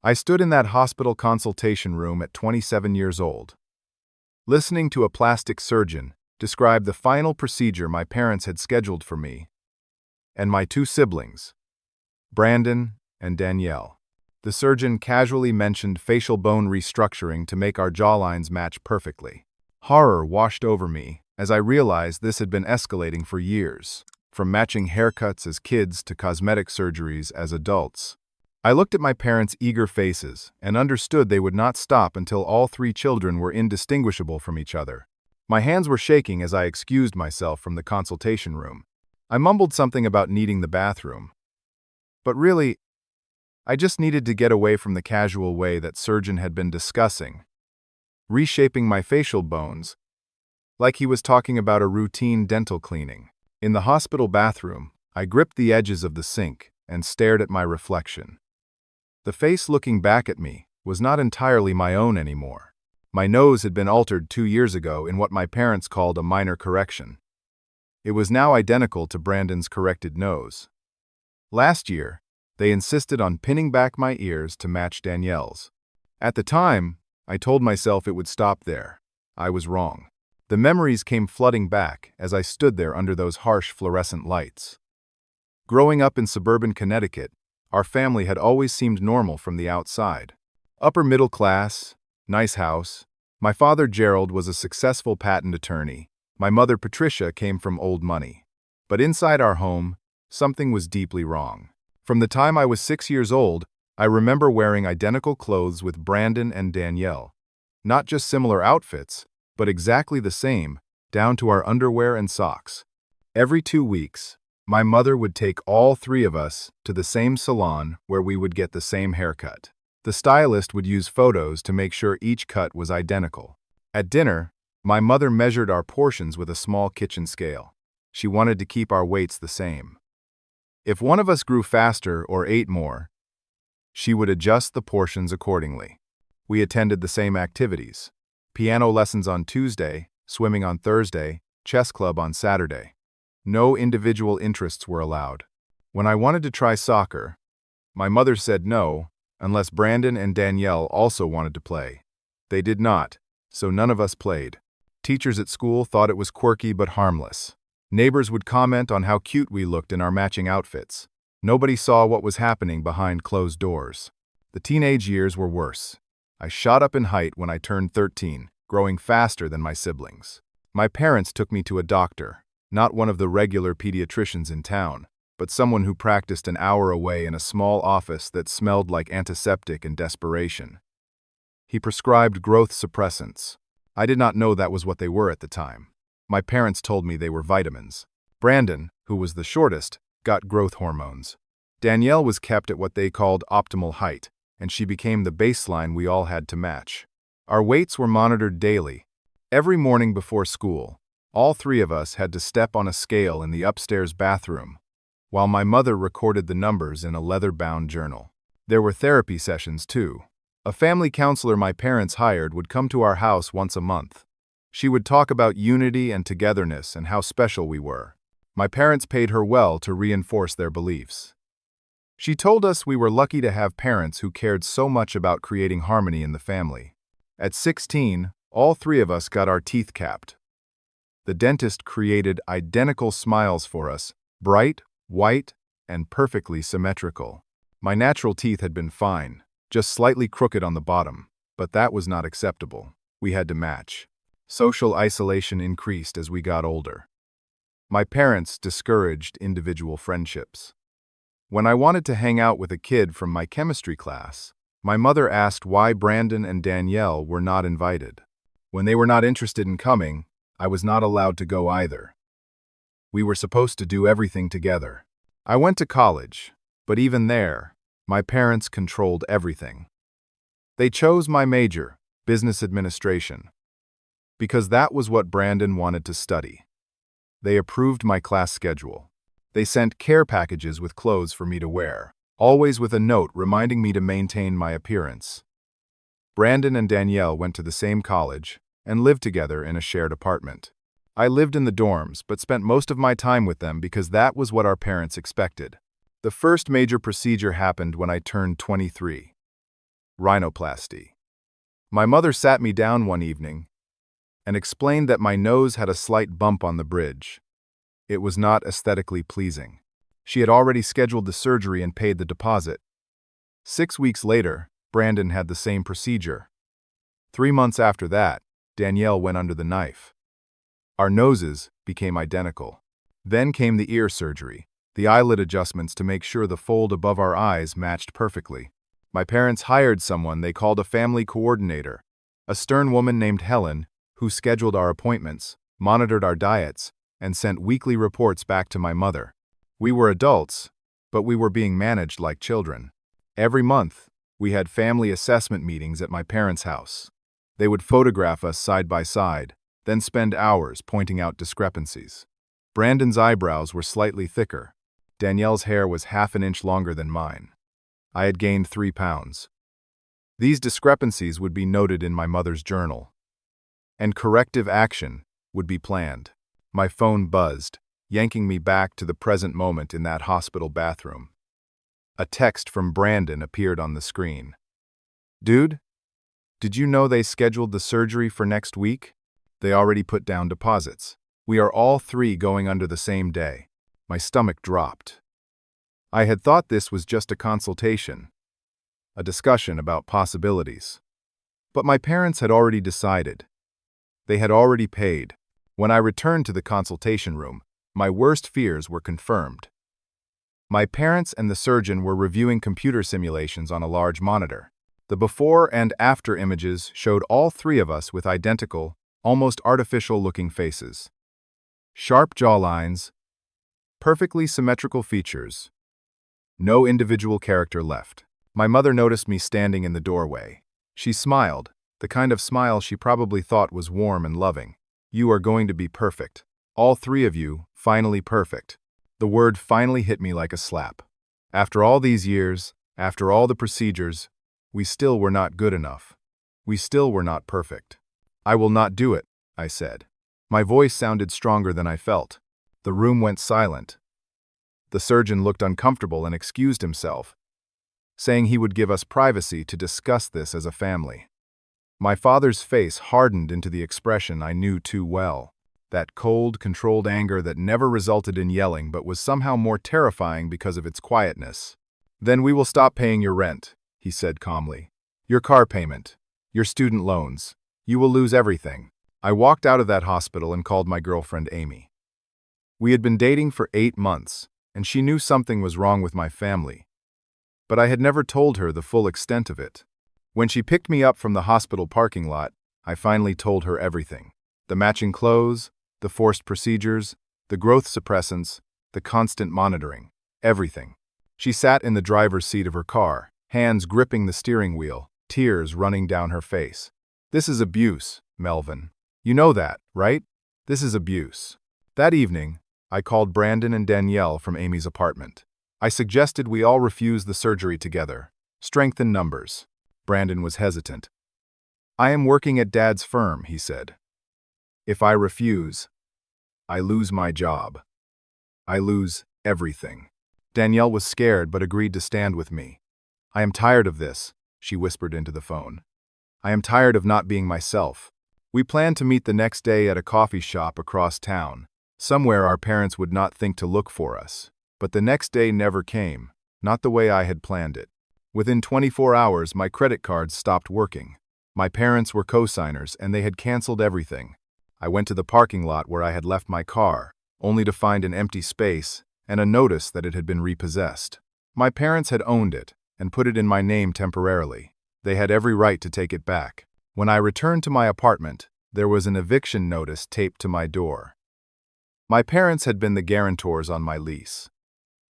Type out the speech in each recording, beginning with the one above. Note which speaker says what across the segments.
Speaker 1: I stood in that hospital consultation room at 27 years old, listening to a plastic surgeon describe the final procedure my parents had scheduled for me and my two siblings, Brandon and Danielle. The surgeon casually mentioned facial bone restructuring to make our jawlines match perfectly. Horror washed over me as I realized this had been escalating for years, from matching haircuts as kids to cosmetic surgeries as adults. I looked at my parents' eager faces and understood they would not stop until all three children were indistinguishable from each other. My hands were shaking as I excused myself from the consultation room. I mumbled something about needing the bathroom. But really, I just needed to get away from the casual way that surgeon had been discussing, reshaping my facial bones, like he was talking about a routine dental cleaning. In the hospital bathroom, I gripped the edges of the sink and stared at my reflection. The face looking back at me was not entirely my own anymore. My nose had been altered 2 years ago in what my parents called a minor correction. It was now identical to Brandon's corrected nose. Last year, they insisted on pinning back my ears to match Danielle's. At the time, I told myself it would stop there. I was wrong. The memories came flooding back as I stood there under those harsh fluorescent lights. Growing up in suburban Connecticut, our family had always seemed normal from the outside. Upper middle class, nice house. My father Gerald was a successful patent attorney. My mother Patricia came from old money. But inside our home, something was deeply wrong. From the time I was 6 years old, I remember wearing identical clothes with Brandon and Danielle. Not just similar outfits, but exactly the same, down to our underwear and socks. Every 2 weeks, my mother would take all three of us to the same salon where we would get the same haircut. The stylist would use photos to make sure each cut was identical. At dinner, my mother measured our portions with a small kitchen scale. She wanted to keep our weights the same. If one of us grew faster or ate more, she would adjust the portions accordingly. We attended the same activities: piano lessons on Tuesday, swimming on Thursday, chess club on Saturday. No individual interests were allowed. When I wanted to try soccer, my mother said no, unless Brandon and Danielle also wanted to play. They did not, so none of us played. Teachers at school thought it was quirky but harmless. Neighbors would comment on how cute we looked in our matching outfits. Nobody saw what was happening behind closed doors. The teenage years were worse. I shot up in height when I turned 13, growing faster than my siblings. My parents took me to a doctor, not one of the regular pediatricians in town, but someone who practiced an hour away in a small office that smelled like antiseptic and desperation. He prescribed growth suppressants. I did not know that was what they were at the time. My parents told me they were vitamins. Brandon, who was the shortest, got growth hormones. Danielle was kept at what they called optimal height, and she became the baseline we all had to match. Our weights were monitored daily. Every morning before school, all three of us had to step on a scale in the upstairs bathroom, while my mother recorded the numbers in a leather-bound journal. There were therapy sessions, too. A family counselor my parents hired would come to our house once a month. She would talk about unity and togetherness and how special we were. My parents paid her well to reinforce their beliefs. She told us we were lucky to have parents who cared so much about creating harmony in the family. At 16, all three of us got our teeth capped. The dentist created identical smiles for us, bright, white, and perfectly symmetrical. My natural teeth had been fine, just slightly crooked on the bottom, but that was not acceptable. We had to match. Social isolation increased as we got older. My parents discouraged individual friendships. When I wanted to hang out with a kid from my chemistry class, my mother asked why Brandon and Danielle were not invited. When they were not interested in coming, I was not allowed to go either. We were supposed to do everything together. I went to college, but even there, my parents controlled everything. They chose my major, business administration, because that was what Brandon wanted to study. They approved my class schedule. They sent care packages with clothes for me to wear, always with a note reminding me to maintain my appearance. Brandon and Danielle went to the same college and lived together in a shared apartment. I lived in the dorms, but spent most of my time with them because that was what our parents expected. The first major procedure happened when I turned 23. rhinoplasty. My mother sat me down one evening and explained that my nose had a slight bump on the bridge. It was not aesthetically pleasing. She had already scheduled the surgery and paid the deposit. 6 weeks later, Brandon had the same procedure. 3 months after that, Danielle went under the knife. Our noses became identical. Then came the ear surgery, the eyelid adjustments to make sure the fold above our eyes matched perfectly. My parents hired someone they called a family coordinator, a stern woman named Helen, who scheduled our appointments, monitored our diets, and sent weekly reports back to my mother. We were adults, but we were being managed like children. Every month, we had family assessment meetings at my parents' house. They would photograph us side by side, then spend hours pointing out discrepancies. Brandon's eyebrows were slightly thicker. Danielle's hair was half an inch longer than mine. I had gained 3 pounds. These discrepancies would be noted in my mother's journal, and corrective action would be planned. My phone buzzed, yanking me back to the present moment in that hospital bathroom. A text from Brandon appeared on the screen. "Dude, did you know they scheduled the surgery for next week? They already put down deposits. We are all 3 going under the same day." My stomach dropped. I had thought this was just a consultation, a discussion about possibilities. But my parents had already decided. They had already paid. When I returned to the consultation room, my worst fears were confirmed. My parents and the surgeon were reviewing computer simulations on a large monitor. The before and after images showed all 3 of us with identical, almost artificial-looking faces. Sharp jawlines, perfectly symmetrical features. No individual character left. My mother noticed me standing in the doorway. She smiled, the kind of smile she probably thought was warm and loving. "You are going to be perfect. All 3 of you, finally perfect." The word finally hit me like a slap. After all these years, after all the procedures, we still were not good enough. We still were not perfect. "I will not do it," I said. My voice sounded stronger than I felt. The room went silent. The surgeon looked uncomfortable and excused himself, saying he would give us privacy to discuss this as a family. My father's face hardened into the expression I knew too well, that cold, controlled anger that never resulted in yelling but was somehow more terrifying because of its quietness. "Then we will stop paying your rent," he said calmly. "Your car payment, your student loans. You will lose everything." I walked out of that hospital and called my girlfriend Amy. We had been dating for 8 months, and she knew something was wrong with my family. But I had never told her the full extent of it. When she picked me up from the hospital parking lot, I finally told her everything. The matching clothes, the forced procedures, the growth suppressants, the constant monitoring. Everything. She sat in the driver's seat of her car, hands gripping the steering wheel, tears running down her face. "This is abuse, Melvin. You know that, right? This is abuse." That evening, I called Brandon and Danielle from Amy's apartment. I suggested we all refuse the surgery together. Strength in numbers. Brandon was hesitant. "I am working at Dad's firm," he said. "If I refuse, I lose my job. I lose everything." Danielle was scared but agreed to stand with me. "I am tired of this," she whispered into the phone. "I am tired of not being myself." We planned to meet the next day at a coffee shop across town, somewhere our parents would not think to look for us. But the next day never came, not the way I had planned it. Within 24 hours, my credit cards stopped working. My parents were co-signers, and they had canceled everything. I went to the parking lot where I had left my car, only to find an empty space and a notice that it had been repossessed. My parents had owned it and put it in my name temporarily. They had every right to take it back. When I returned to my apartment, there was an eviction notice taped to my door. My parents had been the guarantors on my lease.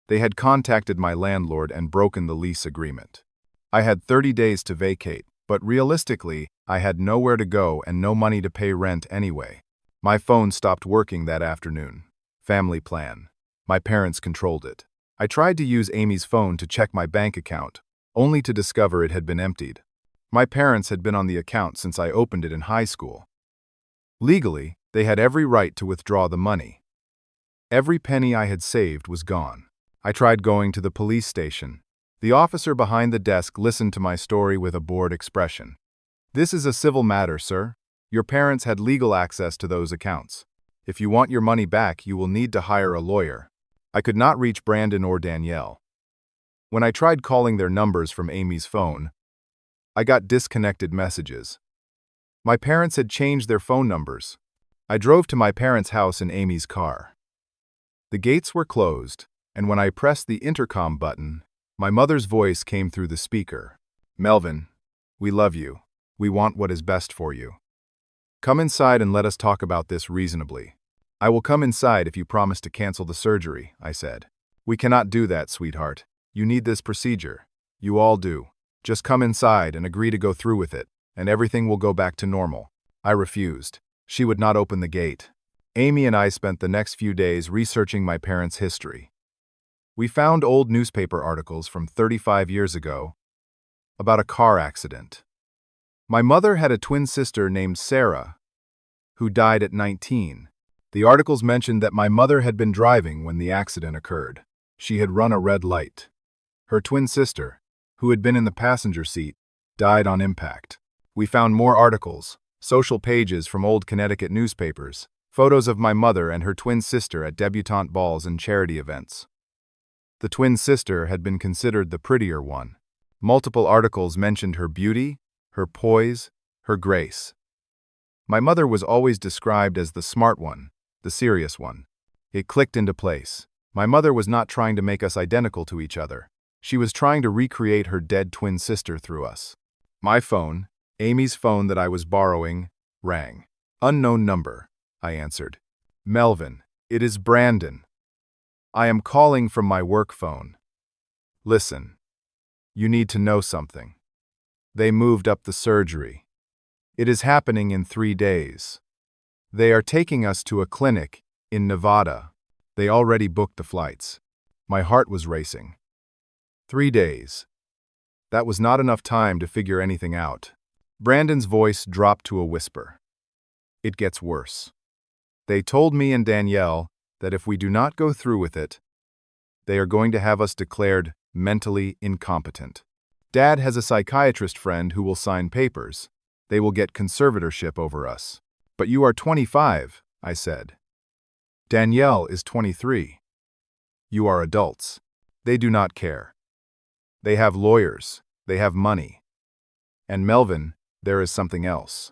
Speaker 1: They had contacted my landlord and broken the lease agreement. I had 30 days to vacate, but realistically, I had nowhere to go and no money to pay rent anyway. My phone stopped working that afternoon. Family plan. My parents controlled it. I tried to use Amy's phone to check my bank account, only to discover it had been emptied. My parents had been on the account since I opened it in high school. Legally, they had every right to withdraw the money. Every penny I had saved was gone. I tried going to the police station. The officer behind the desk listened to my story with a bored expression. "This is a civil matter, sir. Your parents had legal access to those accounts. If you want your money back, you will need to hire a lawyer." I could not reach Brandon or Danielle. When I tried calling their numbers from Amy's phone, I got disconnected messages. My parents had changed their phone numbers. I drove to my parents' house in Amy's car. The gates were closed, and when I pressed the intercom button, my mother's voice came through the speaker. "Melvin, we love you. We want what is best for you. Come inside and let us talk about this reasonably." "I will come inside if you promise to cancel the surgery," I said. "We cannot do that, sweetheart. You need this procedure. You all do. Just come inside and agree to go through with it, and everything will go back to normal." I refused. She would not open the gate. Amy and I spent the next few days researching my parents' history. We found old newspaper articles from 35 years ago about a car accident. My mother had a twin sister named Sarah, who died at 19. The articles mentioned that my mother had been driving when the accident occurred. She had run a red light. Her twin sister, who had been in the passenger seat, died on impact. We found more articles, social pages from old Connecticut newspapers, photos of my mother and her twin sister at debutante balls and charity events. The twin sister had been considered the prettier one. Multiple articles mentioned her beauty, her poise, her grace. My mother was always described as the smart one, the serious one. It clicked into place. My mother was not trying to make us identical to each other. She was trying to recreate her dead twin sister through us. My phone, Amy's phone that I was borrowing, rang. "Unknown number," I answered. "Melvin, it is Brandon. I am calling from my work phone. Listen, you need to know something. They moved up the surgery. It is happening in 3 days. They are taking us to a clinic in Nevada. They already booked the flights." My heart was racing. 3 days. That was not enough time to figure anything out. Brandon's voice dropped to a whisper. "It gets worse. They told me and Danielle that if we do not go through with it, they are going to have us declared mentally incompetent. Dad has a psychiatrist friend who will sign papers. They will get conservatorship over us." "But you are 25, I said. "Danielle is 23. You are adults. They do not care. They have lawyers. They have money. And Melvin, there is something else.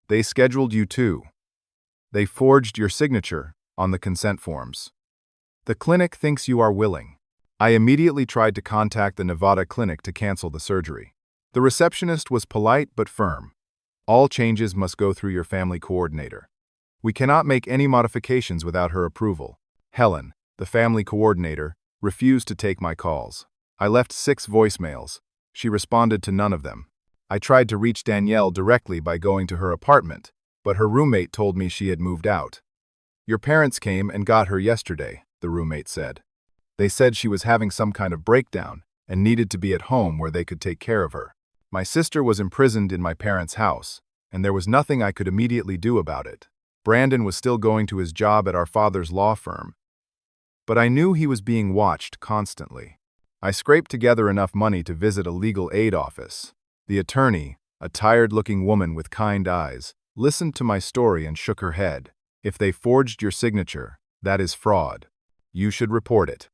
Speaker 1: They scheduled you too. They forged your signature on the consent forms. The clinic thinks you are willing." I immediately tried to contact the Nevada clinic to cancel the surgery. The receptionist was polite but firm. "All changes must go through your family coordinator. We cannot make any modifications without her approval." Helen, the family coordinator, refused to take my calls. I left 6 voicemails. She responded to none of them. I tried to reach Danielle directly by going to her apartment, but her roommate told me she had moved out. "Your parents came and got her yesterday," the roommate said. "They said she was having some kind of breakdown and needed to be at home where they could take care of her. My sister was imprisoned in my parents' house, and there was nothing I could immediately do about it. Brandon was still going to his job at our father's law firm, but I knew he was being watched constantly. I scraped together enough money to visit a legal aid office. The attorney, a tired-looking woman with kind eyes, listened to my story and shook her head. "If they forged your signature, that is fraud. You should report it.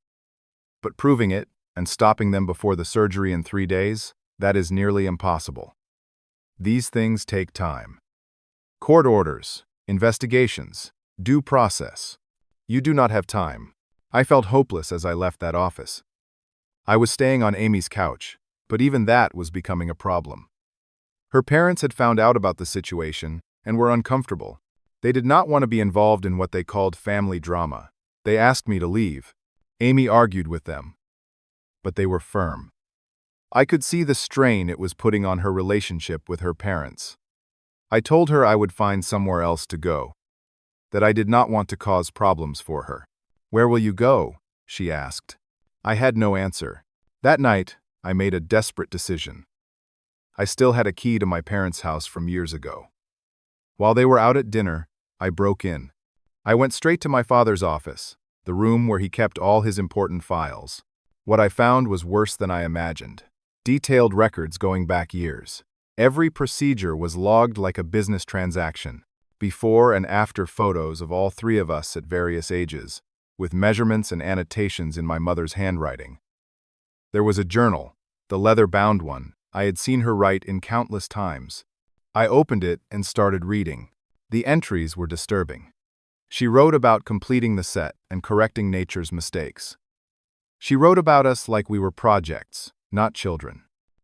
Speaker 1: But proving it and stopping them before the surgery in 3 days, that is nearly impossible. These things take time. Court orders, investigations, due process. You do not have time." I felt hopeless as I left that office. I was staying on Amy's couch, but even that was becoming a problem. Her parents had found out about the situation and were uncomfortable. They did not want to be involved in what they called family drama. They asked me to leave. Amy argued with them, but they were firm. I could see the strain it was putting on her relationship with her parents. I told her I would find somewhere else to go, that I did not want to cause problems for her. "Where will you go?" she asked. I had no answer. That night, I made a desperate decision. I still had a key to my parents' house from years ago. While they were out at dinner, I broke in. I went straight to my father's office, the room where he kept all his important files. What I found was worse than I imagined. Detailed records going back years. Every procedure was logged like a business transaction. Before and after photos of all three of us at various ages, with measurements and annotations in my mother's handwriting. There was a journal, the leather-bound one, I had seen her write in countless times. I opened it and started reading. The entries were disturbing. She wrote about completing the set and correcting nature's mistakes. She wrote about us like we were projects, not children.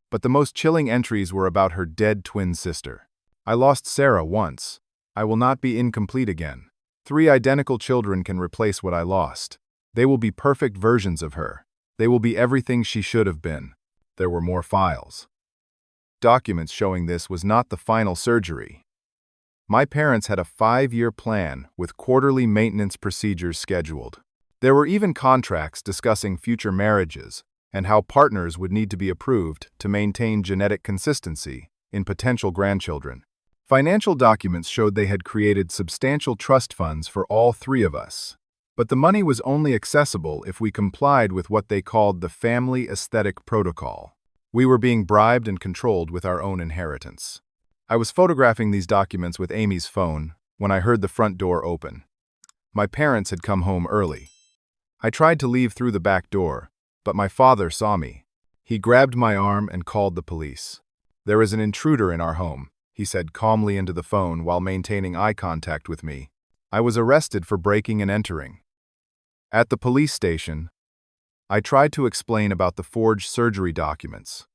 Speaker 1: But the most chilling entries were about her dead twin sister. I lost Sarah once. I will not be incomplete again. 3 identical children can replace what I lost. They will be perfect versions of her. They will be everything she should have been. There were more files. Documents showing this was not the final surgery. My parents had a 5-year plan with quarterly maintenance procedures scheduled. There were even contracts discussing future marriages and how partners would need to be approved to maintain genetic consistency in potential grandchildren. Financial documents showed they had created substantial trust funds for all 3 of us. But the money was only accessible if we complied with what they called the Family Aesthetic Protocol. We were being bribed and controlled with our own inheritance. I was photographing these documents with Amy's phone when I heard the front door open. My parents had come home early. I tried to leave through the back door, but my father saw me. He grabbed my arm and called the police. "There is an intruder in our home," he said calmly into the phone while maintaining eye contact with me. I was arrested for breaking and entering. At the police station, I tried to explain about the forged surgery documents,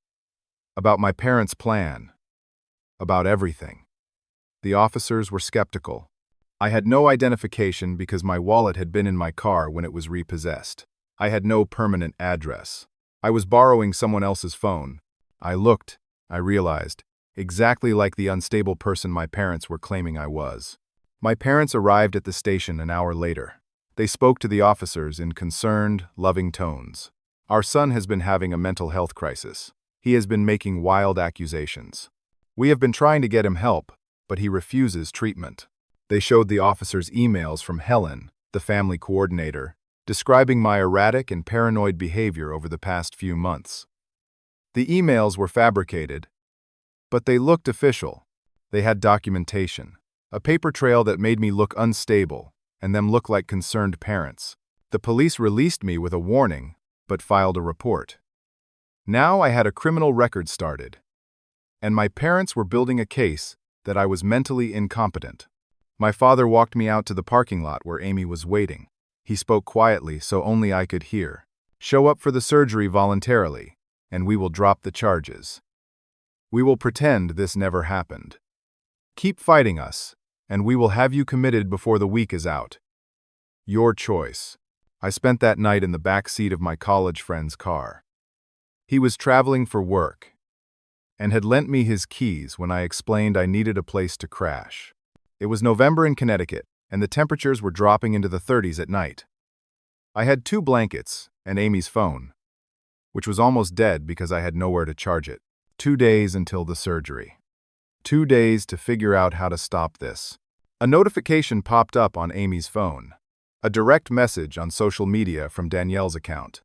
Speaker 1: about my parents' plan, about everything. The officers were skeptical. I had no identification because my wallet had been in my car when it was repossessed. I had no permanent address. I was borrowing someone else's phone. I looked, I realized, exactly like the unstable person my parents were claiming I was. My parents arrived at the station an hour later. They spoke to the officers in concerned, loving tones. "Our son has been having a mental health crisis. He has been making wild accusations. We have been trying to get him help, but he refuses treatment." They showed the officers emails from Helen, the family coordinator, describing my erratic and paranoid behavior over the past few months. The emails were fabricated, but they looked official. They had documentation, a paper trail that made me look unstable, and them look like concerned parents. The police released me with a warning, but filed a report. Now I had a criminal record started, and my parents were building a case that I was mentally incompetent. My father walked me out to the parking lot where Amy was waiting. He spoke quietly so only I could hear. "Show up for the surgery voluntarily, and we will drop the charges. We will pretend this never happened. Keep fighting us, and we will have you committed before the week is out. Your choice." I spent that night in the back seat of my college friend's car. He was traveling for work and had lent me his keys when I explained I needed a place to crash. It was November in Connecticut, and the temperatures were dropping into the 30s at night. I had 2 blankets and Amy's phone, which was almost dead because I had nowhere to charge it. 2 days until the surgery. 2 days to figure out how to stop this. A notification popped up on Amy's phone. A direct message on social media from Danielle's account.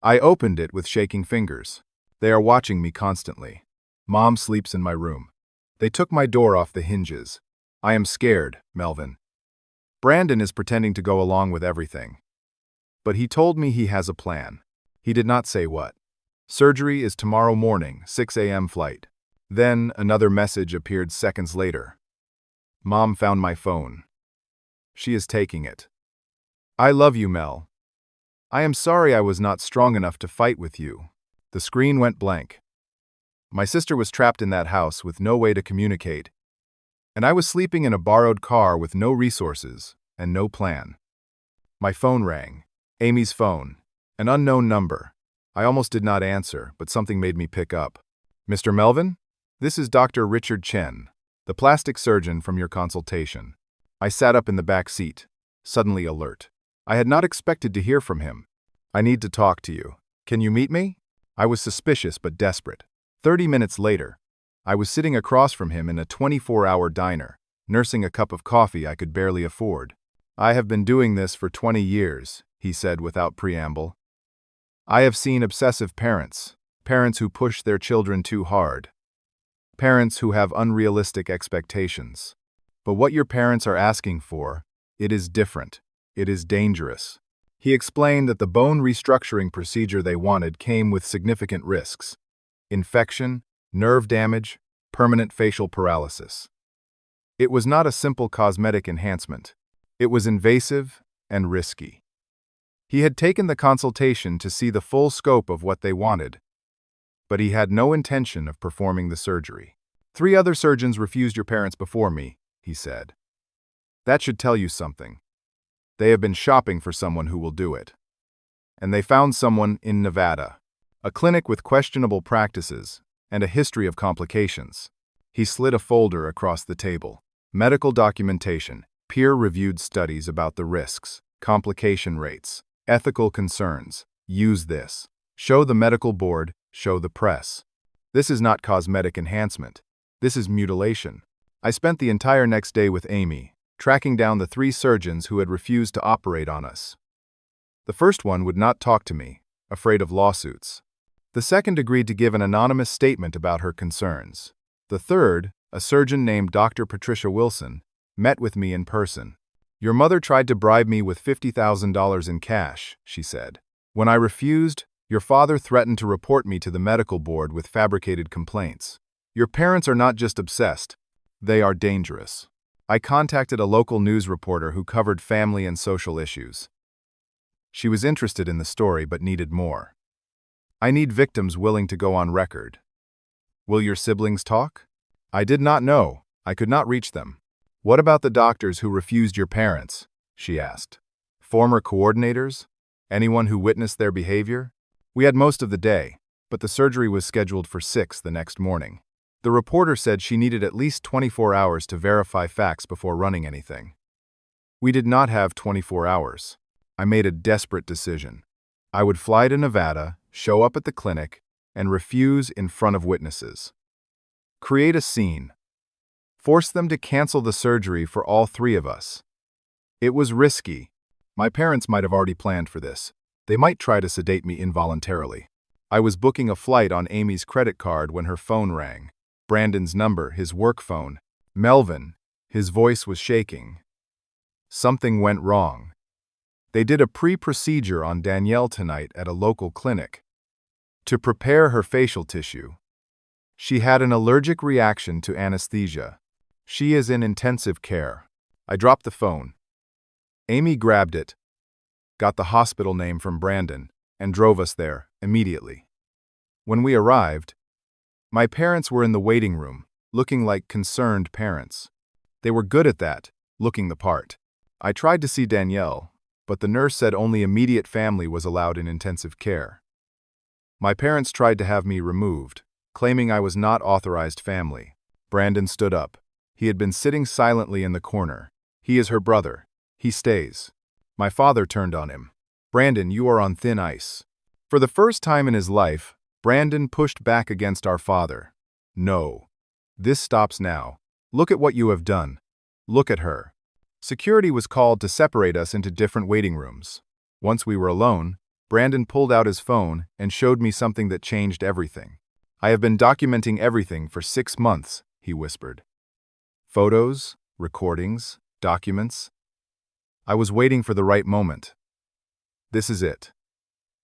Speaker 1: I opened it with shaking fingers. They are watching me constantly. Mom sleeps in my room. They took my door off the hinges. I am scared, Melvin. Brandon is pretending to go along with everything. But he told me he has a plan. He did not say what. Surgery is tomorrow morning, 6 a.m. flight. Then another message appeared seconds later. Mom found my phone. She is taking it. "I love you, Mel. I am sorry I was not strong enough to fight with you." The screen went blank. My sister was trapped in that house with no way to communicate, and I was sleeping in a borrowed car with no resources and no plan. My phone rang. Amy's phone. An unknown number. I almost did not answer, but something made me pick up. "Mr. Melvin? This is Dr. Richard Chen, the plastic surgeon from your consultation." I sat up in the back seat, suddenly alert. I had not expected to hear from him. "I need to talk to you. Can you meet me?" I was suspicious but desperate. 30 minutes later, I was sitting across from him in a 24-hour diner, nursing a cup of coffee I could barely afford. "I have been doing this for 20 years, he said without preamble. I have seen obsessive parents, parents who push their children too hard, parents who have unrealistic expectations. But what your parents are asking for, it is different. It is dangerous. He explained that the bone restructuring procedure they wanted came with significant risks: infection, nerve damage, permanent facial paralysis. It was not a simple cosmetic enhancement. It was invasive and risky. He had taken the consultation to see the full scope of what they wanted, but he had no intention of performing the surgery. 3 other surgeons refused your parents before me, he said. That should tell you something. They have been shopping for someone who will do it. And they found someone in Nevada, a clinic with questionable practices and a history of complications. He slid a folder across the table. Medical documentation, peer-reviewed studies about the risks, complication rates, ethical concerns. Use this. Show the medical board, show the press. This is not cosmetic enhancement. This is mutilation. I spent the entire next day with Amy, tracking down the 3 surgeons who had refused to operate on us. The first one would not talk to me, afraid of lawsuits. The second agreed to give an anonymous statement about her concerns. The third, a surgeon named Dr. Patricia Wilson, met with me in person. Your mother tried to bribe me with $50,000 in cash, she said. When I refused, your father threatened to report me to the medical board with fabricated complaints. Your parents are not just obsessed, they are dangerous. I contacted a local news reporter who covered family and social issues. She was interested in the story but needed more. I need victims willing to go on record. Will your siblings talk? I did not know. I could not reach them. What about the doctors who refused your parents? She asked. Former coordinators? Anyone who witnessed their behavior? We had most of the day, but the surgery was scheduled for 6 the next morning. The reporter said she needed at least 24 hours to verify facts before running anything. We did not have 24 hours. I made a desperate decision. I would fly to Nevada, show up at the clinic, and refuse in front of witnesses. Create a scene. Force them to cancel the surgery for all 3 of us. It was risky. My parents might have already planned for this. They might try to sedate me involuntarily. I was booking a flight on Amy's credit card when her phone rang. Brandon's number, his work phone. Melvin. His voice was shaking. Something went wrong. They did a pre-procedure on Danielle tonight at a local clinic to prepare her facial tissue. She had an allergic reaction to anesthesia. She is in intensive care. I dropped the phone. Amy grabbed it, got the hospital name from Brandon, and drove us there immediately. When we arrived, my parents were in the waiting room, looking like concerned parents. They were good at that, looking the part. I tried to see Danielle, but the nurse said only immediate family was allowed in intensive care. My parents tried to have me removed, claiming I was not authorized family. Brandon stood up. He had been sitting silently in the corner. He is her brother. He stays. My father turned on him. Brandon, you are on thin ice. For the first time in his life, Brandon pushed back against our father. No. This stops now. Look at what you have done. Look at her. Security was called to separate us into different waiting rooms. Once we were alone, Brandon pulled out his phone and showed me something that changed everything. I have been documenting everything for 6 months, he whispered. Photos, recordings, documents. I was waiting for the right moment. This is it.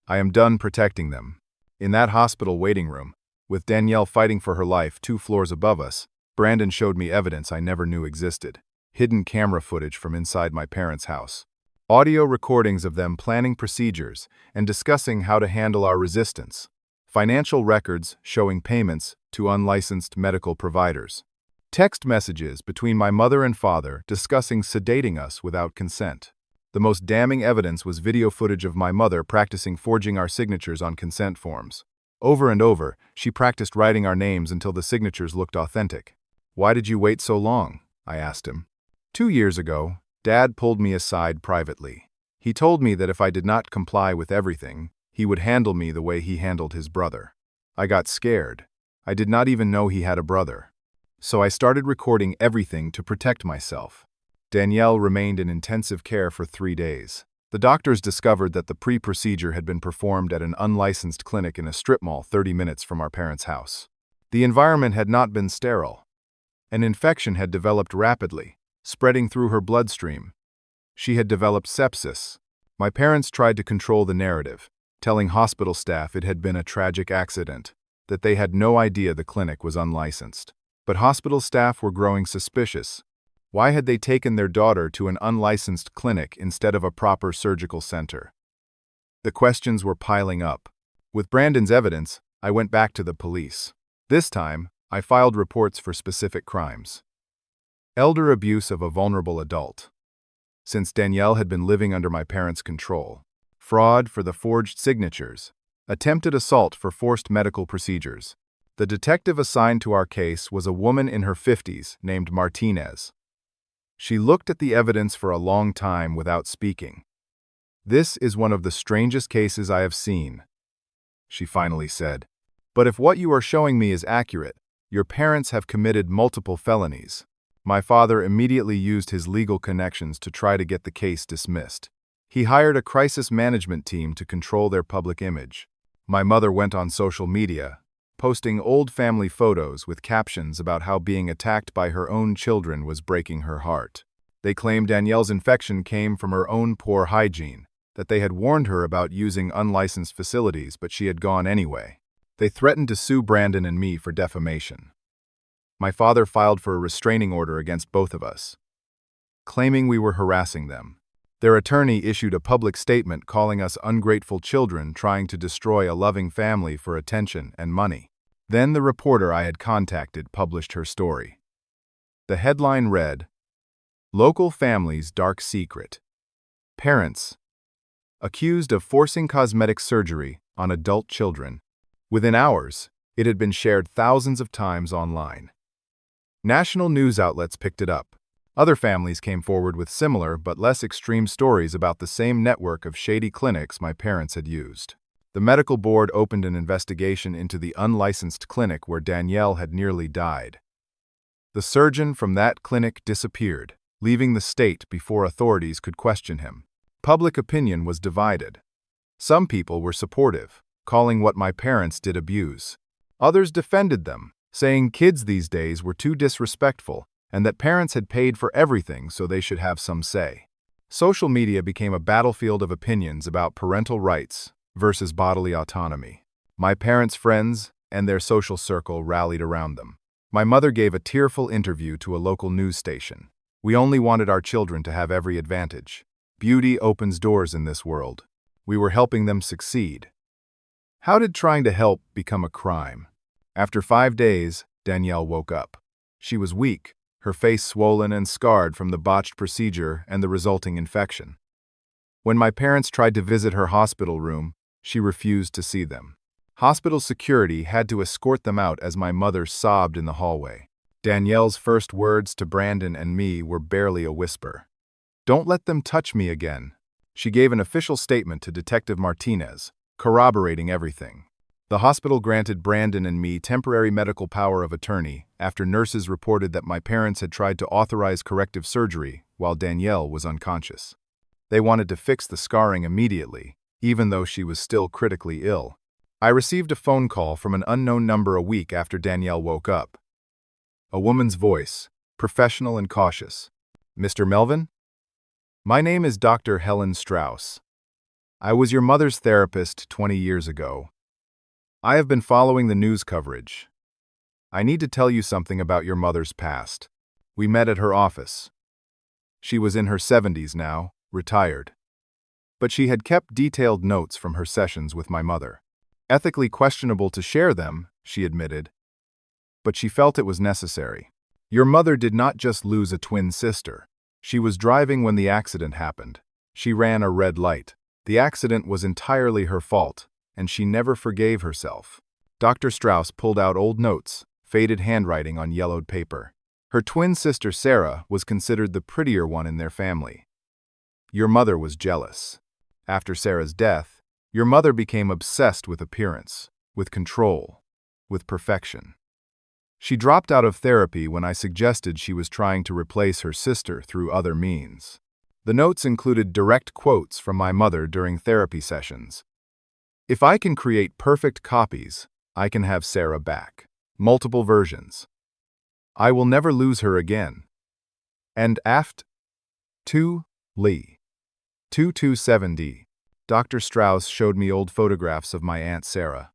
Speaker 1: I am done protecting them. In that hospital waiting room, with Danielle fighting for her life 2 floors above us, Brandon showed me evidence I never knew existed. Hidden camera footage from inside my parents' house. Audio recordings of them planning procedures and discussing how to handle our resistance. Financial records showing payments to unlicensed medical providers. Text messages between my mother and father discussing sedating us without consent. The most damning evidence was video footage of my mother practicing forging our signatures on consent forms. Over and over, she practiced writing our names until the signatures looked authentic. Why did you wait so long? I asked him. 2 years ago, Dad pulled me aside privately. He told me that if I did not comply with everything, he would handle me the way he handled his brother. I got scared. I did not even know he had a brother. So I started recording everything to protect myself. Danielle remained in intensive care for 3 days. The doctors discovered that the pre-procedure had been performed at an unlicensed clinic in a strip mall 30 minutes from our parents' house. The environment had not been sterile. An infection had developed rapidly, spreading through her bloodstream. She had developed sepsis. My parents tried to control the narrative, telling hospital staff it had been a tragic accident, that they had no idea the clinic was unlicensed. But hospital staff were growing suspicious. Why had they taken their daughter to an unlicensed clinic instead of a proper surgical center? The questions were piling up. With Brandon's evidence, I went back to the police. This time, I filed reports for specific crimes. Elder abuse of a vulnerable adult. Since Danielle had been living under my parents' control. Fraud for the forged signatures. Attempted assault for forced medical procedures. The detective assigned to our case was a woman in her 50s named Martinez. She looked at the evidence for a long time without speaking. "This is one of the strangest cases I have seen," she finally said. "But if what you are showing me is accurate, your parents have committed multiple felonies." My father immediately used his legal connections to try to get the case dismissed. He hired a crisis management team to control their public image. My mother went on social media, posting old family photos with captions about how being attacked by her own children was breaking her heart. They claimed Danielle's infection came from her own poor hygiene, that they had warned her about using unlicensed facilities, but she had gone anyway. They threatened to sue Brandon and me for defamation. My father filed for a restraining order against both of us, claiming we were harassing them. Their attorney issued a public statement calling us ungrateful children trying to destroy a loving family for attention and money. Then the reporter I had contacted published her story. The headline read, "Local Family's Dark Secret. Parents accused of forcing cosmetic surgery on adult children." Within hours, it had been shared thousands of times online. National news outlets picked it up. Other families came forward with similar but less extreme stories about the same network of shady clinics my parents had used. The medical board opened an investigation into the unlicensed clinic where Danielle had nearly died. The surgeon from that clinic disappeared, leaving the state before authorities could question him. Public opinion was divided. Some people were supportive, calling what my parents did abuse. Others defended them, saying kids these days were too disrespectful and that parents had paid for everything so they should have some say. Social media became a battlefield of opinions about parental rights versus bodily autonomy. My parents' friends and their social circle rallied around them. My mother gave a tearful interview to a local news station. "We only wanted our children to have every advantage. Beauty opens doors in this world. We were helping them succeed." How did trying to help become a crime? After 5 days, Danielle woke up. She was weak, her face swollen and scarred from the botched procedure and the resulting infection. When my parents tried to visit her hospital room, she refused to see them. Hospital security had to escort them out as my mother sobbed in the hallway. Danielle's first words to Brandon and me were barely a whisper. "Don't let them touch me again." She gave an official statement to Detective Martinez, corroborating everything. The hospital granted Brandon and me temporary medical power of attorney after nurses reported that my parents had tried to authorize corrective surgery while Danielle was unconscious. They wanted to fix the scarring immediately, even though she was still critically ill. I received a phone call from an unknown number a week after Danielle woke up. A woman's voice, professional and cautious. "Mr. Melvin? My name is Dr. Helen Strauss. I was your mother's therapist 20 years ago. I have been following the news coverage. I need to tell you something about your mother's past. We met at her office. She was in her 70s now, retired. But she had kept detailed notes from her sessions with my mother. Ethically questionable to share them, she admitted. But she felt it was necessary. Your mother did not just lose a twin sister. She was driving when the accident happened. She ran a red light. The accident was entirely her fault, and she never forgave herself." Dr. Strauss pulled out old notes, faded handwriting on yellowed paper. Her twin sister Sarah was considered the prettier one in their family. Your mother was jealous. After Sarah's death, your mother became obsessed with appearance, with control, with perfection. She dropped out of therapy when I suggested she was trying to replace her sister through other means. The notes included direct quotes from my mother during therapy sessions. "If I can create perfect copies, I can have Sarah back." Multiple versions. "I will never lose her again." And aft. 2. Lee. 227D. Dr. Strauss showed me old photographs of my Aunt Sarah.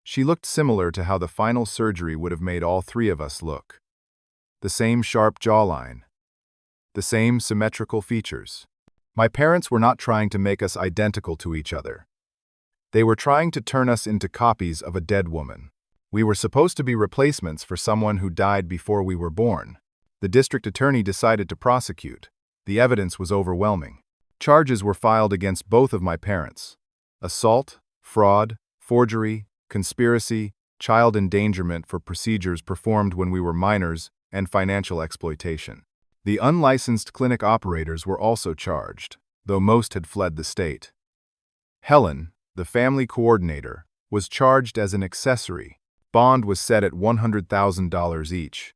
Speaker 1: She looked similar to how the final surgery would have made all three of us look. The same sharp jawline. The same symmetrical features. My parents were not trying to make us identical to each other. They were trying to turn us into copies of a dead woman. We were supposed to be replacements for someone who died before we were born. The district attorney decided to prosecute. The evidence was overwhelming. Charges were filed against both of my parents: assault, fraud, forgery, conspiracy, child endangerment for procedures performed when we were minors, and financial exploitation. The unlicensed clinic operators were also charged, though most had fled the state. Helen, the family coordinator, was charged as an accessory. Bond was set at $100,000 each.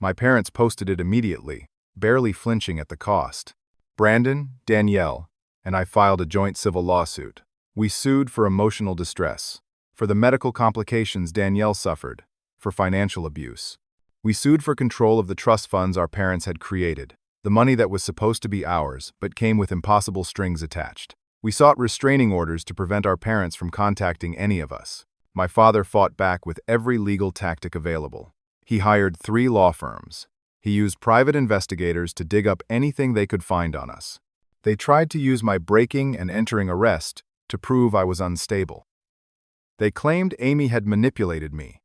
Speaker 1: My parents posted it immediately, barely flinching at the cost. Brandon, Danielle, and I filed a joint civil lawsuit. We sued for emotional distress, for the medical complications Danielle suffered, for financial abuse. We sued for control of the trust funds our parents had created, the money that was supposed to be ours but came with impossible strings attached. We sought restraining orders to prevent our parents from contacting any of us. My father fought back with every legal tactic available. He hired 3 law firms. He used private investigators to dig up anything they could find on us. They tried to use my breaking and entering arrest to prove I was unstable. They claimed Amy had manipulated me,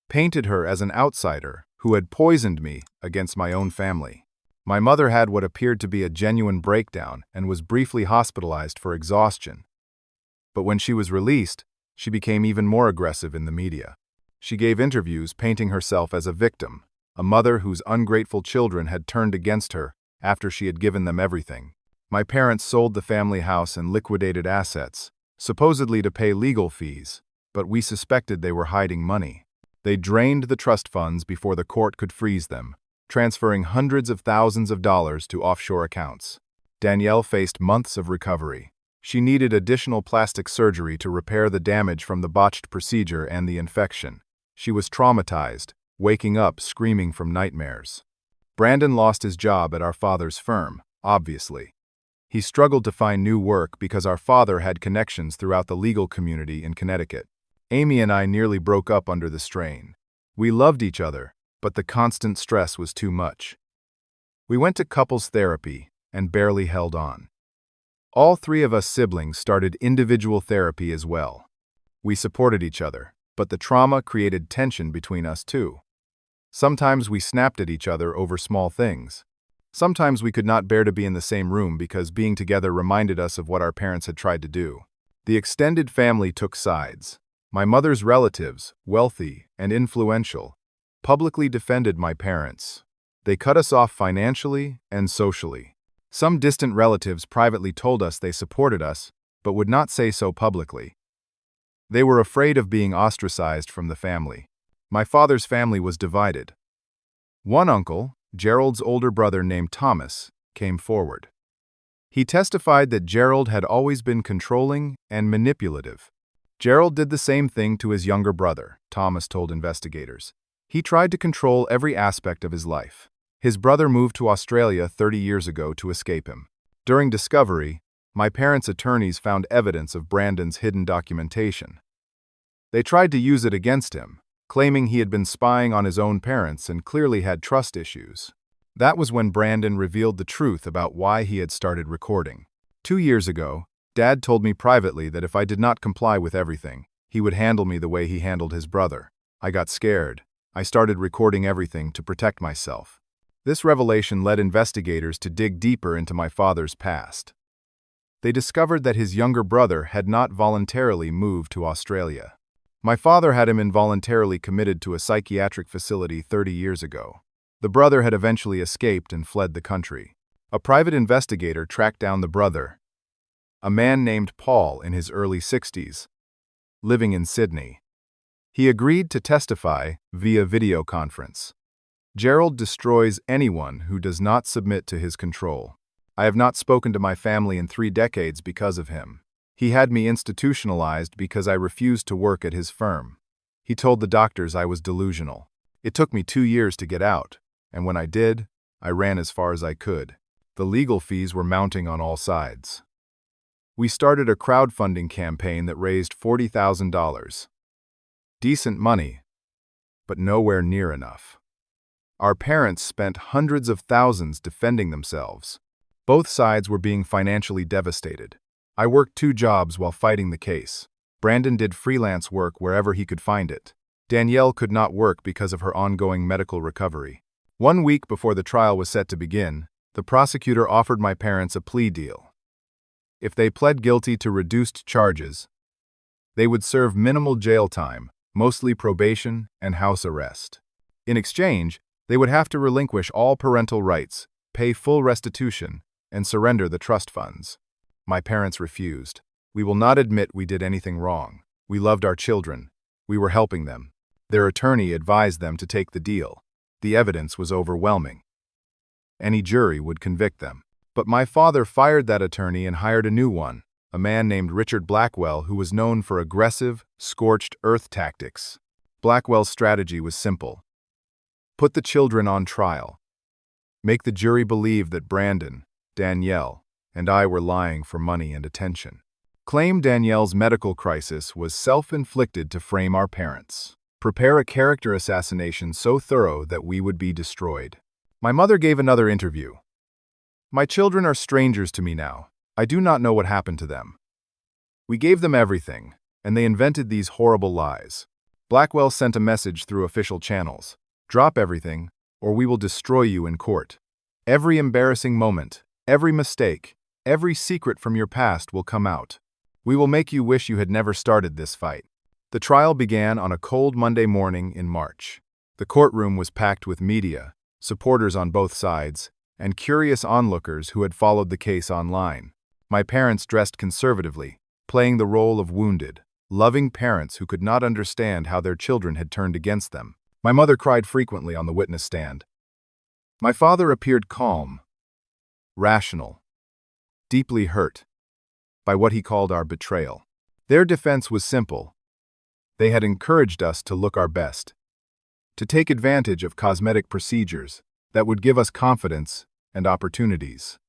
Speaker 1: painted her as an outsider who had poisoned me against my own family. My mother had what appeared to be a genuine breakdown and was briefly hospitalized for exhaustion. But when she was released, she became even more aggressive in the media. She gave interviews painting herself as a victim, a mother whose ungrateful children had turned against her after she had given them everything. My parents sold the family house and liquidated assets, supposedly to pay legal fees, but we suspected they were hiding money. They drained the trust funds before the court could freeze them, transferring hundreds of thousands of dollars to offshore accounts. Danielle faced months of recovery. She needed additional plastic surgery to repair the damage from the botched procedure and the infection. She was traumatized, waking up screaming from nightmares. Brandon lost his job at our father's firm, obviously. He struggled to find new work because our father had connections throughout the legal community in Connecticut. Amy and I nearly broke up under the strain. We loved each other, but the constant stress was too much. We went to couples therapy and barely held on. All 3 of us siblings started individual therapy as well. We supported each other, but the trauma created tension between us too. Sometimes we snapped at each other over small things. Sometimes we could not bear to be in the same room because being together reminded us of what our parents had tried to do. The extended family took sides. My mother's relatives, wealthy and influential, publicly defended my parents. They cut us off financially and socially. Some distant relatives privately told us they supported us, but would not say so publicly. They were afraid of being ostracized from the family. My father's family was divided. One uncle, Gerald's older brother named Thomas, came forward. He testified that Gerald had always been controlling and manipulative. Gerald did the same thing to his younger brother, Thomas told investigators. He tried to control every aspect of his life. His brother moved to Australia 30 years ago to escape him. During discovery, my parents' attorneys found evidence of Brandon's hidden documentation. They tried to use it against him, claiming he had been spying on his own parents and clearly had trust issues. That was when Brandon revealed the truth about why he had started recording. 2 years ago, Dad told me privately that if I did not comply with everything, he would handle me the way he handled his brother. I got scared. I started recording everything to protect myself. This revelation led investigators to dig deeper into my father's past. They discovered that his younger brother had not voluntarily moved to Australia. My father had him involuntarily committed to a psychiatric facility 30 years ago. The brother had eventually escaped and fled the country. A private investigator tracked down the brother, a man named Paul in his early 60s, living in Sydney. He agreed to testify via video conference. Gerald destroys anyone who does not submit to his control. I have not spoken to my family in 3 decades because of him. He had me institutionalized because I refused to work at his firm. He told the doctors I was delusional. It took me 2 years to get out, and when I did, I ran as far as I could. The legal fees were mounting on all sides. We started a crowdfunding campaign that raised $40,000. Decent money, but nowhere near enough. Our parents spent hundreds of thousands defending themselves. Both sides were being financially devastated. I worked 2 jobs while fighting the case. Brandon did freelance work wherever he could find it. Danielle could not work because of her ongoing medical recovery. 1 week before the trial was set to begin, the prosecutor offered my parents a plea deal. If they pled guilty to reduced charges, they would serve minimal jail time, mostly probation and house arrest. In exchange, they would have to relinquish all parental rights, pay full restitution, and surrender the trust funds. My parents refused. We will not admit we did anything wrong. We loved our children. We were helping them. Their attorney advised them to take the deal. The evidence was overwhelming. Any jury would convict them. But my father fired that attorney and hired a new one, a man named Richard Blackwell who was known for aggressive, scorched earth tactics. Blackwell's strategy was simple. Put the children on trial. Make the jury believe that Brandon, Danielle, and I were lying for money and attention. Claim Danielle's medical crisis was self-inflicted to frame our parents. Prepare a character assassination so thorough that we would be destroyed. My mother gave another interview. My children are strangers to me now. I do not know what happened to them. We gave them everything, and they invented these horrible lies. Blackwell sent a message through official channels. Drop everything, or we will destroy you in court. Every embarrassing moment, every mistake, every secret from your past will come out. We will make you wish you had never started this fight. The trial began on a cold Monday morning in March. The courtroom was packed with media, supporters on both sides, and curious onlookers who had followed the case online. My parents dressed conservatively, playing the role of wounded, loving parents who could not understand how their children had turned against them. My mother cried frequently on the witness stand. My father appeared calm, rational, deeply hurt by what he called our betrayal. Their defense was simple. They had encouraged us to look our best, to take advantage of cosmetic procedures that would give us confidence and opportunities.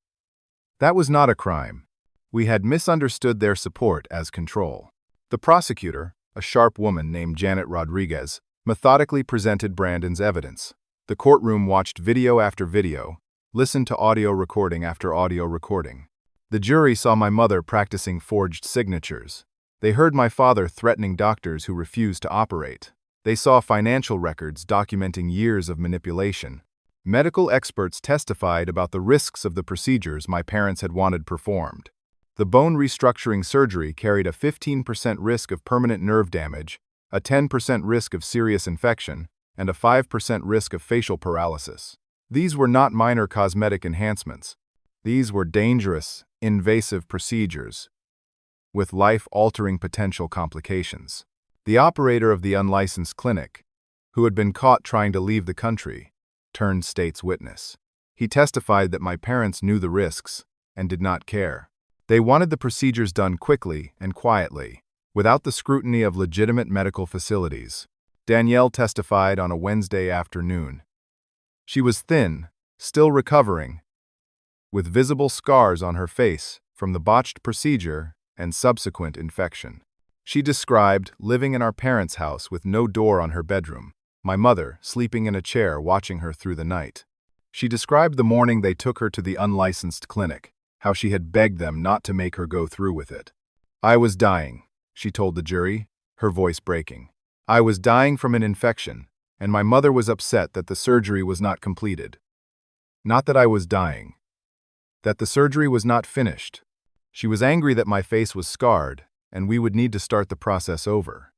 Speaker 1: That was not a crime. We had misunderstood their support as control. The prosecutor, a sharp woman named Janet Rodriguez, methodically presented Brandon's evidence. The courtroom watched video after video, listened to audio recording after audio recording. The jury saw my mother practicing forged signatures. They heard my father threatening doctors who refused to operate. They saw financial records documenting years of manipulation. Medical experts testified about the risks of the procedures my parents had wanted performed. The bone restructuring surgery carried a 15% risk of permanent nerve damage, a 10% risk of serious infection, and a 5% risk of facial paralysis. These were not minor cosmetic enhancements. These were dangerous, invasive procedures with life-altering potential complications. The operator of the unlicensed clinic, who had been caught trying to leave the country, turned state's witness. He testified that my parents knew the risks and did not care. They wanted the procedures done quickly and quietly, without the scrutiny of legitimate medical facilities. Danielle testified on a Wednesday afternoon. She was thin, still recovering, with visible scars on her face from the botched procedure and subsequent infection. She described living in our parents' house with no door on her bedroom, my mother sleeping in a chair watching her through the night. She described the morning they took her to the unlicensed clinic, how she had begged them not to make her go through with it. I was dying, she told the jury, her voice breaking. I was dying from an infection, and my mother was upset that the surgery was not completed. Not that I was dying, that the surgery was not finished. She was angry that my face was scarred, and we would need to start the process over.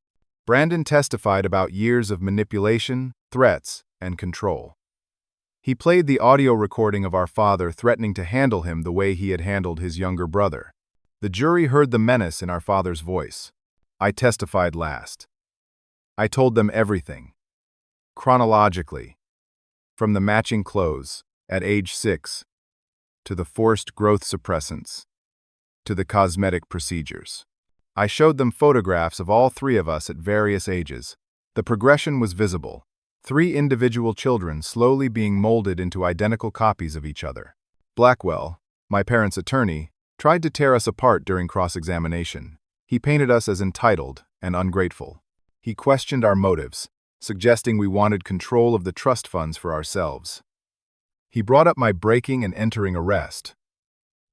Speaker 1: Brandon testified about years of manipulation, threats, and control. He played the audio recording of our father threatening to handle him the way he had handled his younger brother. The jury heard the menace in our father's voice. I testified last. I told them everything, chronologically, from the matching clothes, at age 6, to the forced growth suppressants, to the cosmetic procedures. I showed them photographs of all three of us at various ages. The progression was visible. 3 individual children slowly being molded into identical copies of each other. Blackwell, my parents' attorney, tried to tear us apart during cross-examination. He painted us as entitled and ungrateful. He questioned our motives, suggesting we wanted control of the trust funds for ourselves. He brought up my breaking and entering arrest,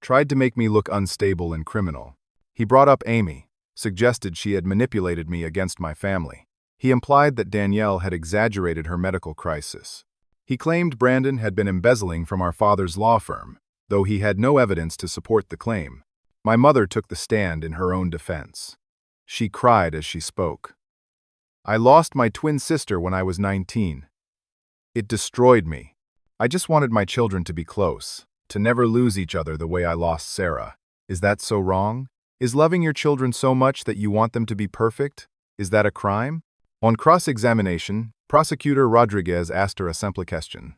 Speaker 1: tried to make me look unstable and criminal. He brought up Amy, suggested she had manipulated me against my family. He implied that Danielle had exaggerated her medical crisis. He claimed Brandon had been embezzling from our father's law firm, though he had no evidence to support the claim. My mother took the stand in her own defense. She cried as she spoke. I lost my twin sister when I was 19. It destroyed me. I just wanted my children to be close, to never lose each other the way I lost Sarah. Is that so wrong? Is loving your children so much that you want them to be perfect? Is that a crime? On cross-examination, Prosecutor Rodriguez asked her a simple question.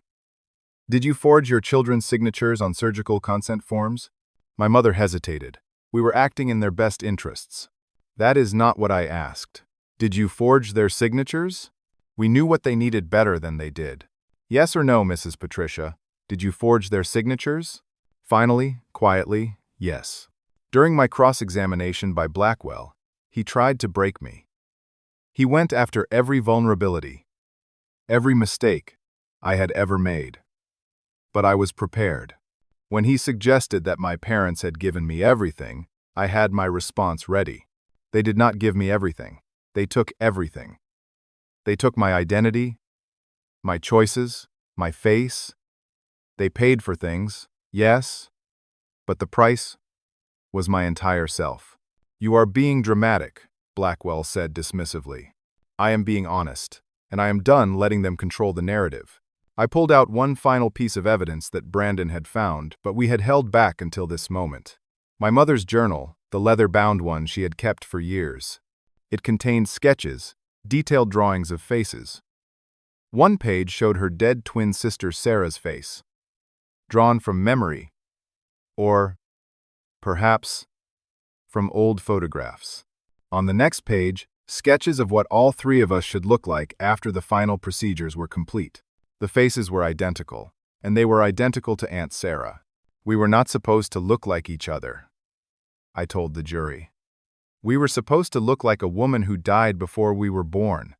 Speaker 1: Did you forge your children's signatures on surgical consent forms? My mother hesitated. We were acting in their best interests. That is not what I asked. Did you forge their signatures? We knew what they needed better than they did. Yes or no, Mrs. Patricia? Did you forge their signatures? Finally, quietly, yes. During my cross-examination by Blackwell, he tried to break me. He went after every vulnerability, every mistake I had ever made. But I was prepared. When he suggested that my parents had given me everything, I had my response ready. They did not give me everything. They took everything. They took my identity, my choices, my face. They paid for things, yes, but the price was my entire self. You are being dramatic, Blackwell said dismissively. I am being honest, and I am done letting them control the narrative. I pulled out one final piece of evidence that Brandon had found, but we had held back until this moment. My mother's journal, the leather-bound one she had kept for years. It contained sketches, detailed drawings of faces. One page showed her dead twin sister Sarah's face, drawn from memory, or, perhaps, from old photographs. On the next page, sketches of what all three of us should look like after the final procedures were complete. The faces were identical, and they were identical to Aunt Sarah. We were not supposed to look like each other, I told the jury. We were supposed to look like a woman who died before we were born.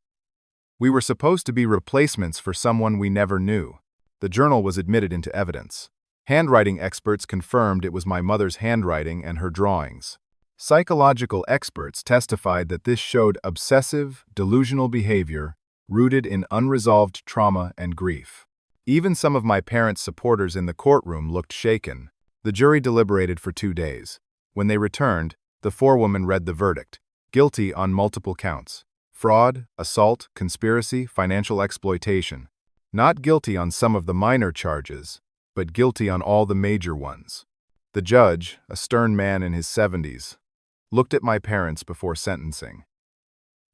Speaker 1: We were supposed to be replacements for someone we never knew. The journal was admitted into evidence. Handwriting experts confirmed it was my mother's handwriting and her drawings. Psychological experts testified that this showed obsessive, delusional behavior rooted in unresolved trauma and grief. Even some of my parents' supporters in the courtroom looked shaken. The jury deliberated for 2 days. When they returned, the forewoman read the verdict: guilty on multiple counts. Fraud, assault, conspiracy, financial exploitation. Not guilty on some of the minor charges, but guilty on all the major ones. The judge, a stern man in his 70s, looked at my parents before sentencing.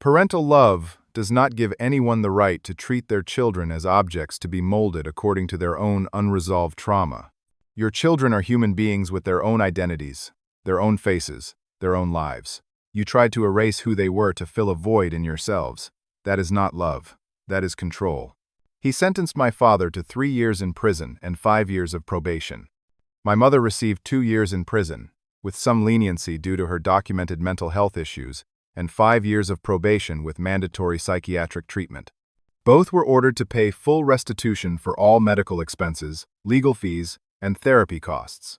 Speaker 1: Parental love does not give anyone the right to treat their children as objects to be molded according to their own unresolved trauma. Your children are human beings with their own identities, their own faces, their own lives. You tried to erase who they were to fill a void in yourselves. That is not love. That is control. He sentenced my father to 3 years in prison and 5 years of probation. My mother received 2 years in prison, with some leniency due to her documented mental health issues, and 5 years of probation with mandatory psychiatric treatment. Both were ordered to pay full restitution for all medical expenses, legal fees, and therapy costs.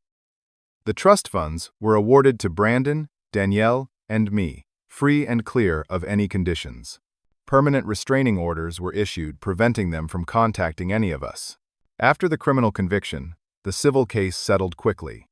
Speaker 1: The trust funds were awarded to Brandon, Danielle, and me, free and clear of any conditions. Permanent restraining orders were issued preventing them from contacting any of us. After the criminal conviction, the civil case settled quickly.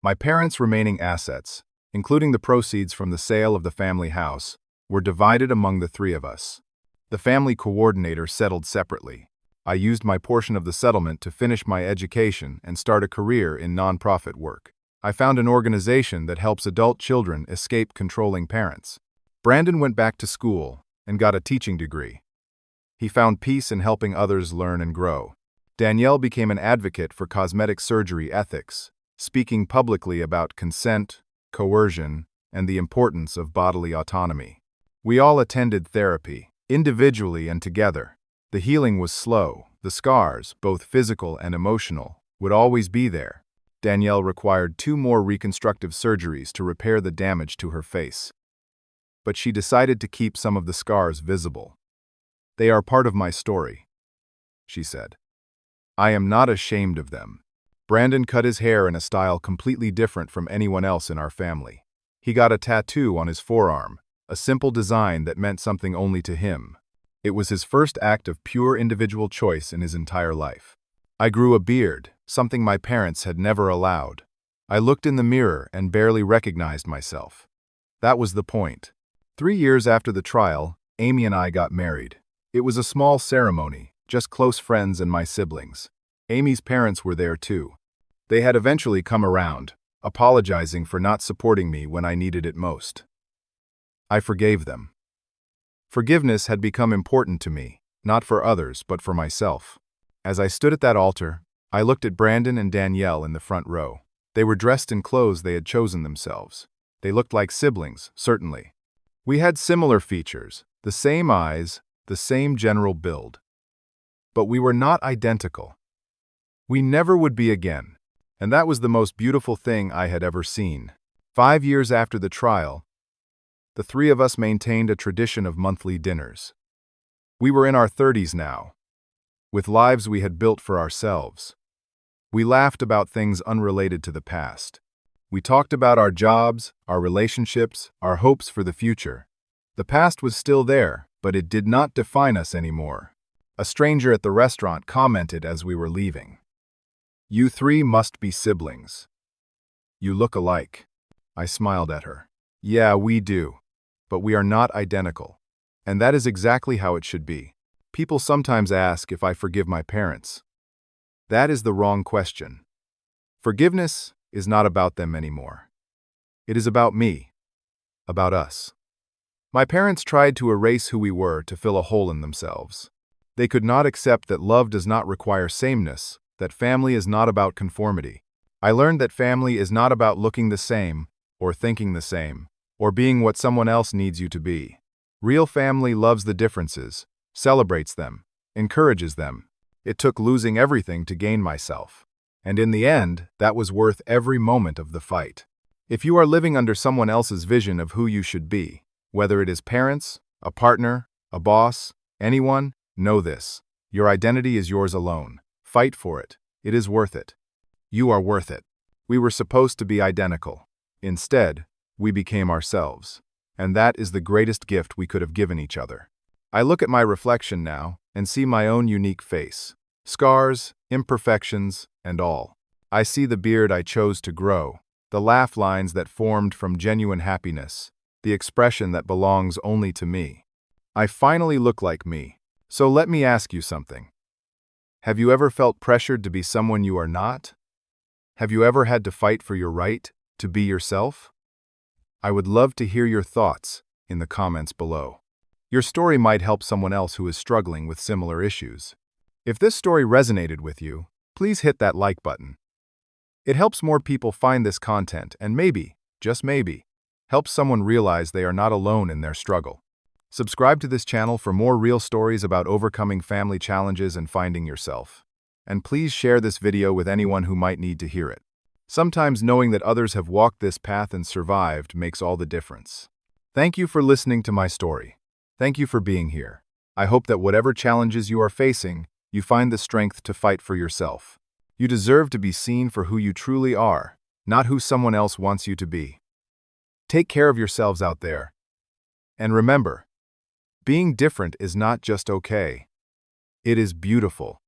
Speaker 1: My parents' remaining assets, including the proceeds from the sale of the family house, were divided among the 3 of us. The family coordinator settled separately. I used my portion of the settlement to finish my education and start a career in nonprofit work. I found an organization that helps adult children escape controlling parents. Brandon went back to school and got a teaching degree. He found peace in helping others learn and grow. Danielle became an advocate for cosmetic surgery ethics, speaking publicly about consent, coercion, and the importance of bodily autonomy. We all attended therapy, individually and together. The healing was slow. The scars, both physical and emotional, would always be there. Danielle required 2 more reconstructive surgeries to repair the damage to her face. But she decided to keep some of the scars visible. "They are part of my story," she said. "I am not ashamed of them." Brandon cut his hair in a style completely different from anyone else in our family. He got a tattoo on his forearm, a simple design that meant something only to him. It was his first act of pure individual choice in his entire life. I grew a beard, something my parents had never allowed. I looked in the mirror and barely recognized myself. That was the point. 3 years after the trial, Amy and I got married. It was a small ceremony, just close friends and my siblings. Amy's parents were there too. They had eventually come around, apologizing for not supporting me when I needed it most. I forgave them. Forgiveness had become important to me, not for others, but for myself. As I stood at that altar, I looked at Brandon and Danielle in the front row. They were dressed in clothes they had chosen themselves. They looked like siblings, certainly. We had similar features, the same eyes, the same general build. But we were not identical. We never would be again, and that was the most beautiful thing I had ever seen. 5 years after the trial, the 3 of us maintained a tradition of monthly dinners. We were in our 30s now, with lives we had built for ourselves. We laughed about things unrelated to the past. We talked about our jobs, our relationships, our hopes for the future. The past was still there, but it did not define us anymore. A stranger at the restaurant commented as we were leaving, "You 3 must be siblings. You look alike." I smiled at her. "Yeah, we do. But we are not identical. And that is exactly how it should be." People sometimes ask if I forgive my parents. That is the wrong question. Forgiveness is not about them anymore. It is about me, about us. My parents tried to erase who we were to fill a hole in themselves. They could not accept that love does not require sameness, that family is not about conformity. I learned that family is not about looking the same, or thinking the same, or being what someone else needs you to be. Real family loves the differences, celebrates them, encourages them. It took losing everything to gain myself. And in the end, that was worth every moment of the fight. If you are living under someone else's vision of who you should be, whether it is parents, a partner, a boss, anyone, know this. Your identity is yours alone. Fight for it. It is worth it. You are worth it. We were supposed to be identical. Instead, we became ourselves. And that is the greatest gift we could have given each other. I look at my reflection now and see my own unique face. Scars, imperfections, and all. I see the beard I chose to grow, the laugh lines that formed from genuine happiness, the expression that belongs only to me. I finally look like me. So let me ask you something. Have you ever felt pressured to be someone you are not? Have you ever had to fight for your right to be yourself? I would love to hear your thoughts in the comments below. Your story might help someone else who is struggling with similar issues. If this story resonated with you, please hit that like button. It helps more people find this content and maybe, just maybe, helps someone realize they are not alone in their struggle. Subscribe to this channel for more real stories about overcoming family challenges and finding yourself. And please share this video with anyone who might need to hear it. Sometimes knowing that others have walked this path and survived makes all the difference. Thank you for listening to my story. Thank you for being here. I hope that whatever challenges you are facing, you find the strength to fight for yourself. You deserve to be seen for who you truly are, not who someone else wants you to be. Take care of yourselves out there. And remember, being different is not just okay. It is beautiful.